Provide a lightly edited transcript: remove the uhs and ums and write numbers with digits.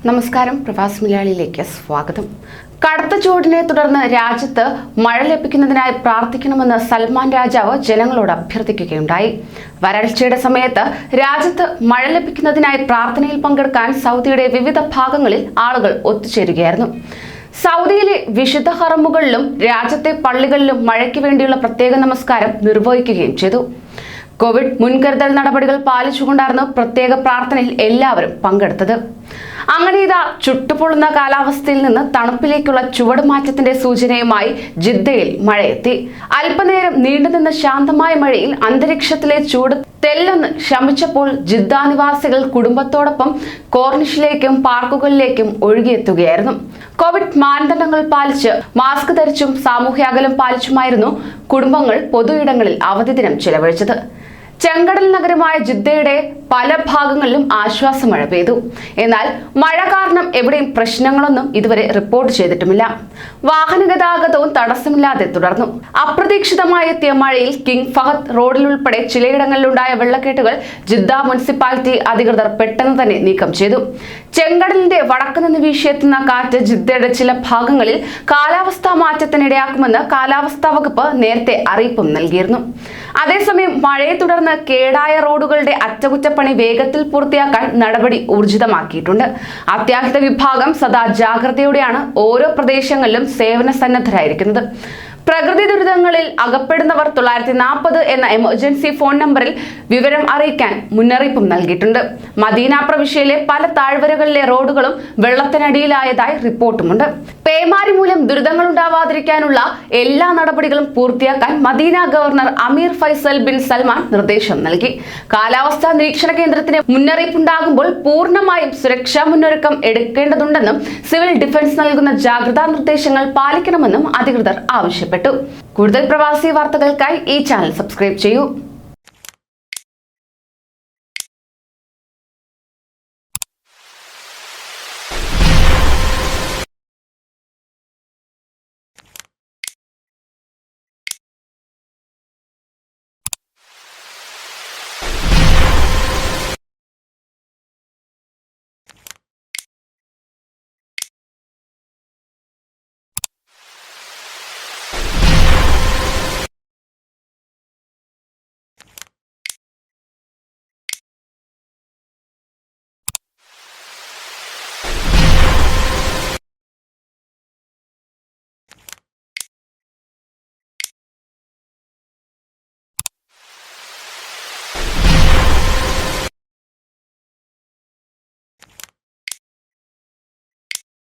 നമസ്കാരം, പ്രവാസി മലയാളിയിലേക്ക് സ്വാഗതം. കടുത്ത ചൂടിനെ തുടർന്ന് രാജ്യത്ത് മഴ ലഭിക്കുന്നതിനായി പ്രാർത്ഥിക്കണമെന്ന് സൽമാൻ രാജാവ് ജനങ്ങളോട് അഭ്യർത്ഥിക്കുകയുണ്ടായി. വരൾച്ചയുടെ സമയത്ത് രാജ്യത്ത് മഴ ലഭിക്കുന്നതിനായി പ്രാർത്ഥനയിൽ പങ്കെടുക്കാൻ സൗദിയുടെ വിവിധ ഭാഗങ്ങളിൽ ആളുകൾ ഒത്തുചേരുകയായിരുന്നു. സൗദിയിലെ വിശുദ്ധ ഹറമുകളിലും രാജ്യത്തെ പള്ളികളിലും മഴയ്ക്ക് വേണ്ടിയുള്ള പ്രത്യേക നമസ്കാരം നിർവഹിക്കുകയും ചെയ്തു. കോവിഡ് മുൻകരുതൽ നടപടികൾ പാലിച്ചുകൊണ്ടായിരുന്നു പ്രത്യേക പ്രാർത്ഥനയിൽ എല്ലാവരും പങ്കെടുത്തത്. അങ്ങനെ ഇതാ ചുട്ടുപൊള്ളുന്ന കാലാവസ്ഥയിൽ നിന്ന് തണുപ്പിലേക്കുള്ള ചുവടുമാറ്റത്തിന്റെ സൂചനയുമായി ജിദ്ദയിൽ മഴയെത്തി. അല്പനേരം നീണ്ടുനിന്ന ശാന്തമായ മഴയിൽ അന്തരീക്ഷത്തിലെ ചൂട് തെല്ലൊന്ന് ശമിച്ചപ്പോൾ ജിദ്ദ നിവാസികൾ കുടുംബത്തോടൊപ്പം കോർണിഷിലേക്കും പാർക്കുകളിലേക്കും ഒഴുകിയെത്തുകയായിരുന്നു. കോവിഡ് മാനദണ്ഡങ്ങൾ പാലിച്ച് മാസ്ക് ധരിച്ചും സാമൂഹ്യ അകലം പാലിച്ചുമായിരുന്നു കുടുംബങ്ങൾ പൊതു ഇടങ്ങളിൽ അവധി ദിനം ചെലവഴിച്ചത്. ചെങ്കടൽ നഗരമായ ജിദ്ദയുടെ പല ഭാഗങ്ങളിലും ആശ്വാസ മഴ പെയ്തു. എന്നാൽ മഴ കാരണം എവിടെയും പ്രശ്നങ്ങളൊന്നും ഇതുവരെ റിപ്പോർട്ട് ചെയ്തിട്ടുമില്ല. വാഹന ഗതാഗതവും തടസ്സമില്ലാതെ തുടർന്നു. അപ്രതീക്ഷിതമായി എത്തിയ മഴയിൽ കിങ് ഫഹദ് റോഡിലുൾപ്പെടെ ചിലയിടങ്ങളിലുണ്ടായ വെള്ളക്കെട്ടുകൾ ജിദ്ദ മുനിസിപ്പാലിറ്റി അധികൃതർ പെട്ടെന്ന് തന്നെ നീക്കം ചെയ്തു. ചെങ്കടലിന്റെ വടക്ക് നിന്ന് വീശിയെത്തുന്ന കാറ്റ് ജിദ്ദയുടെ ചില ഭാഗങ്ങളിൽ കാലാവസ്ഥാ മാറ്റത്തിനിടയാക്കുമെന്ന് കാലാവസ്ഥാ വകുപ്പ് നേരത്തെ അറിയിപ്പും നൽകിയിരുന്നു. അതേസമയം മഴയെ തുടർന്ന് കേടായ റോഡുകളുടെ അറ്റകുറ്റപ്പണി വേഗത്തിൽ പൂർത്തിയാക്കാൻ നടപടി ഊർജിതമാക്കിയിട്ടുണ്ട്. അത്യാഹിത വിഭാഗം സദാ ജാഗ്രതയോടെയാണ് ഓരോ പ്രദേശങ്ങളിലും സേവന സന്നദ്ധരായിരിക്കുന്നത്. പ്രകൃതി ദുരിതങ്ങളിൽ അകപ്പെടുന്നവർ 940 എന്ന എമർജൻസി ഫോൺ നമ്പറിൽ വിവരം അറിയിക്കാൻ മുന്നറിയിപ്പും നൽകിയിട്ടുണ്ട്. മദീന പ്രവിശ്യയിലെ പല താഴ്വരകളിലെ റോഡുകളും വെള്ളത്തിനടിയിലായതായി റിപ്പോർട്ടുമുണ്ട്. പേമാരി മൂലം ദുരിതങ്ങൾ ഉണ്ടാവാതിരിക്കാനുള്ള എല്ലാ നടപടികളും പൂർത്തിയാക്കാൻ Medina governor Amir Faisal bin Salman നിർദ്ദേശം നൽകി. കാലാവസ്ഥാ നിരീക്ഷണ കേന്ദ്രത്തിന് മുന്നറിയിപ്പുണ്ടാകുമ്പോൾ പൂർണ്ണമായും സുരക്ഷാ മുന്നൊരുക്കം എടുക്കേണ്ടതുണ്ടെന്നും സിവിൽ ഡിഫൻസ് നൽകുന്ന ജാഗ്രതാ നിർദ്ദേശങ്ങൾ പാലിക്കണമെന്നും അധികൃതർ ആവശ്യപ്പെട്ടു. കൂടുതൽ പ്രവാസി വാർത്തകൾക്കായി ഈ ചാനൽ സബ്സ്ക്രൈബ് ചെയ്യൂ.